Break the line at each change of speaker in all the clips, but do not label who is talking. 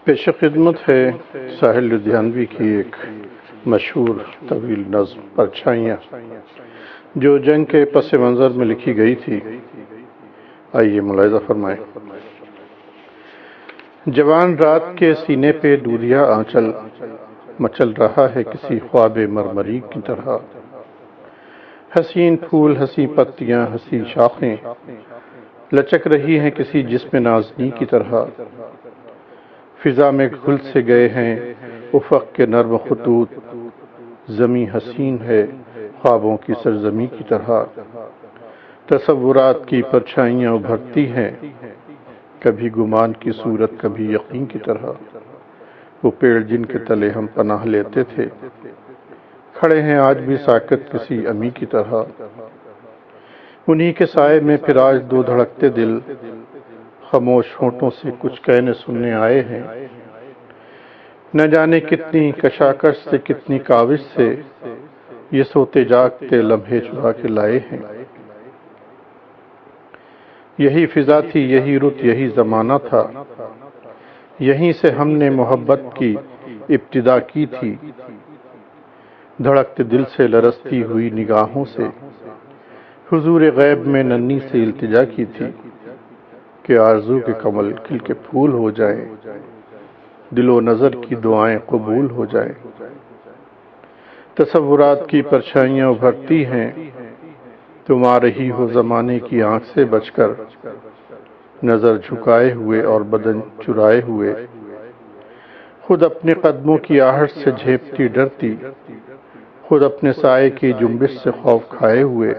پیش خدمت ہے ساحل لدھیانوی کی ایک مشہور طویل نظم پرچھائیاں جو جنگ کے پس منظر میں لکھی گئی تھی۔ آئیے ملاحظہ فرمائیں۔ جوان رات کے سینے پہ دودھیا آنچل مچل رہا ہے کسی خواب مرمری کی طرح۔ حسین پھول، حسین پتیاں، حسین شاخیں لچک رہی ہیں کسی جسم نازنی کی طرح۔ فضا میں گھل سے گئے ہیں افق کے نرم خطوط، زمیں حسین ہے خوابوں کی سرزمین کی طرح۔ تصورات کی پرچھائیاں ابھرتی ہیں، کبھی گمان کی صورت کبھی یقین کی طرح۔ وہ پیڑ جن کے تلے ہم پناہ لیتے تھے، کھڑے ہیں آج بھی ساکت کسی امی کی طرح۔ انہی کے سائے میں پھر آج دو دھڑکتے دل خاموش ہونٹوں سے کچھ کہنے سننے آئے ہیں۔ نہ جانے کتنی کشاکش سے کتنی کاوش سے یہ سوتے جاگتے لمحے چرا کے لائے ہیں۔ یہی فضا تھی، یہی رت، یہی زمانہ تھا، یہیں سے ہم نے محبت کی ابتدا کی تھی۔ دھڑکتے دل سے لرزتی ہوئی نگاہوں سے حضور غیب میں ننھی سے التجا کی تھی کہ آرزو کے کمل کھل کے پھول ہو جائیں، دل و نظر کی دعائیں قبول ہو جائیں۔ تصورات کی پرچھائیاں ابھرتی ہیں، تم آ رہی ہو زمانے کی آنکھ سے بچ کر، نظر جھکائے ہوئے اور بدن چرائے ہوئے، خود اپنے قدموں کی آہٹ سے جھیپتی ڈرتی، خود اپنے سائے کی جنبش سے خوف کھائے ہوئے۔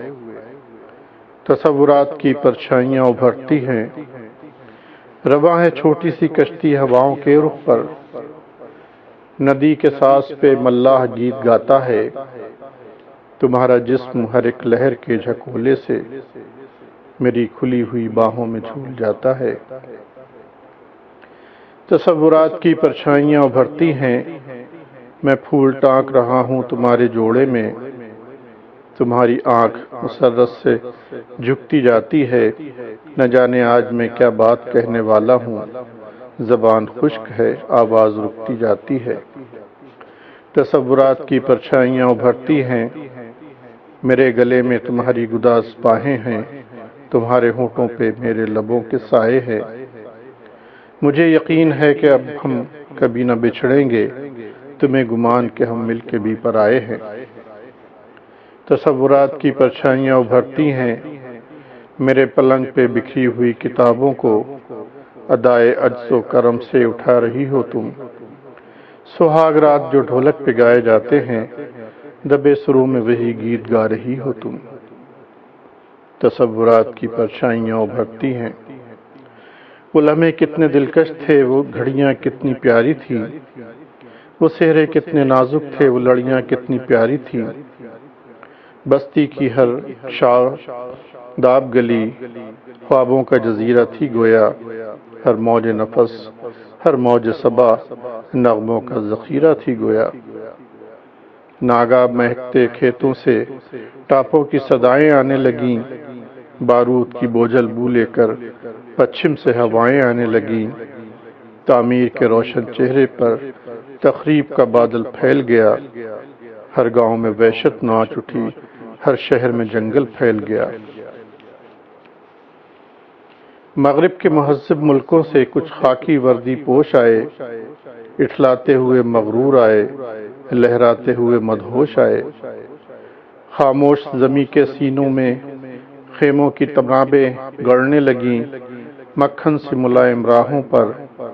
تصورات کی پرچھائیاں ابھرتی ہیں، رواں ہے چھوٹی سی کشتی ہواؤں کے رخ پر، ندی کے ساز پہ ملاح گیت گاتا ہے، تمہارا جسم ہر ایک لہر کے جھکولے سے میری کھلی ہوئی باہوں میں جھول جاتا ہے۔ تصورات کی پرچھائیاں ابھرتی ہیں، میں پھول ٹانک رہا ہوں تمہارے جوڑے میں، تمہاری آنکھ مسرت سے جھکتی جاتی ہے، نہ جانے آج میں کیا بات کہنے والا ہوں، زبان خشک ہے آواز رکتی جاتی ہے۔ تصورات کی پرچھائیاں ابھرتی ہیں، میرے گلے میں تمہاری گداز باہیں ہیں، تمہارے ہونٹوں پہ میرے لبوں کے سائے ہیں۔ مجھے یقین ہے کہ اب ہم کبھی نہ بچھڑیں گے، تمہیں گمان کہ ہم مل کے بھی پر آئے ہیں۔ تصورات کی پرچھائیاں ابھرتی ہیں، میرے پلنگ پہ بکھری ہوئی کتابوں کو ادائے عجز و کرم سے اٹھا رہی ہو تم۔ سہاگ رات جو ڈھولک پہ گائے جاتے ہیں، دبے سروں میں وہی گیت گا رہی ہو تم۔ تصورات کی پرچھائیاں ابھرتی ہیں، وہ لمحے کتنے دلکش تھے، وہ گھڑیاں کتنی پیاری تھی، وہ صحرے کتنے نازک تھے، وہ لڑیاں کتنی پیاری تھی۔ بستی کی ہر شاداب گلی خوابوں کا جزیرہ تھی گویا، ہر موج نفس ہر موج صبا نغموں کا ذخیرہ تھی گویا۔ ناگا مہکتے کھیتوں سے ٹاپوں کی صدائیں آنے لگیں، بارود کی بوجھل بو لے کر پچھم سے ہوائیں آنے لگیں۔ تعمیر کے روشن چہرے پر تخریب کا بادل پھیل گیا، ہر گاؤں میں وحشت ناچ اٹھی، ہر شہر میں جنگل پھیل گیا۔ مغرب کے مہذب ملکوں سے کچھ خاکی وردی پوش آئے، اٹھلاتے ہوئے مغرور آئے، لہراتے ہوئے مدہوش آئے۔ خاموش زمیں کے سینوں میں خیموں کی تنابیں گڑنے لگیں، مکھن سی ملائم راہوں پر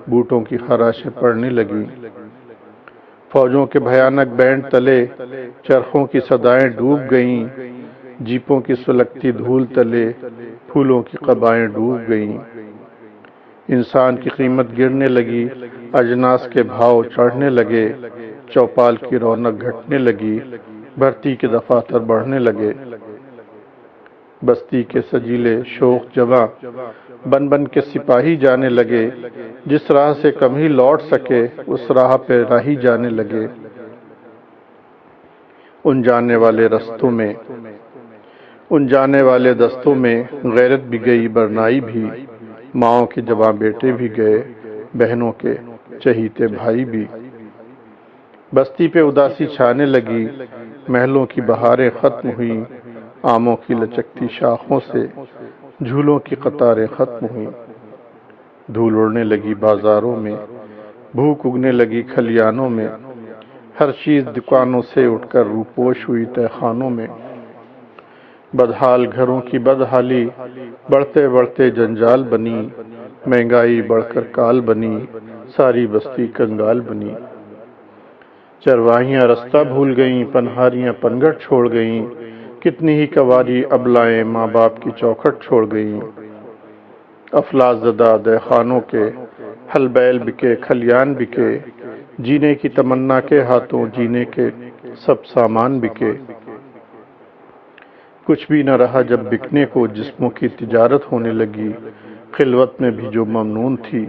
بوٹوں کی خراشیں پڑنے لگیں۔ فوجوں کے بھیانک بینڈ تلے چرخوں کی صدائیں ڈوب گئیں، جیپوں کی سلگتی دھول تلے پھولوں کی قبائیں ڈوب گئیں۔ انسان کی قیمت گرنے لگی، اجناس کے بھاؤ چڑھنے لگے، چوپال کی رونق گھٹنے لگی، بھرتی کے دفاتر بڑھنے لگے۔ بستی کے سجیلے شوخ جواں بن بن کے سپاہی جانے لگے، جس راہ سے کم ہی لوٹ سکے اس راہ پہ راہی جانے لگے۔ ان جانے والے دستوں میں غیرت بھی گئی، برنائی بھی، ماؤں کے جوان بیٹے بھی گئے، بہنوں کے چہیتے بھائی بھی۔ بستی پہ اداسی چھانے لگی، محلوں کی بہاریں ختم ہوئیں، آموں کی لچکتی شاخوں سے جھولوں کی قطاریں ختم ہوئیں۔ دھول اڑنے لگی بازاروں میں، بھوک اگنے لگی کھلیانوں میں، ہر چیز دکانوں سے اٹھ کر روپوش ہوئی تہخانوں میں۔ بدحال گھروں کی بدحالی بڑھتے بڑھتے جنجال بنی، مہنگائی بڑھ کر کال بنی، ساری بستی کنگال بنی۔ چرواہیاں رستہ بھول گئیں، پنہاریاں پنگھٹ چھوڑ گئیں، کتنی ہی کواری ابلائیں ماں باپ کی چوکھٹ چھوڑ گئیں۔ افلاس زدہ دہخانوں کے ہل بیل بکے، کھلیان بکے، جینے کی تمنا کے ہاتھوں جینے کے سب سامان بکے۔ کچھ بھی نہ رہا جب بکنے کو، جسموں کی تجارت ہونے لگی، خلوت میں بھی جو ممنون تھی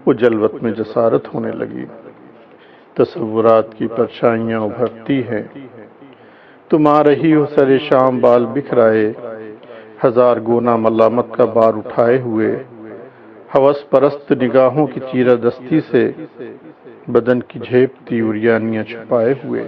وہ جلوت میں جسارت ہونے لگی۔ تصورات کی پرچھائیاں ابھرتی ہیں، تم آ رہی ہو سر شام بال بکھرائے، ہزار گونا ملامت کا بار اٹھائے ہوئے، ہوس پرست نگاہوں کی چیرہ دستی سے بدن کی جھیپتی عریانیاں چھپائے ہوئے۔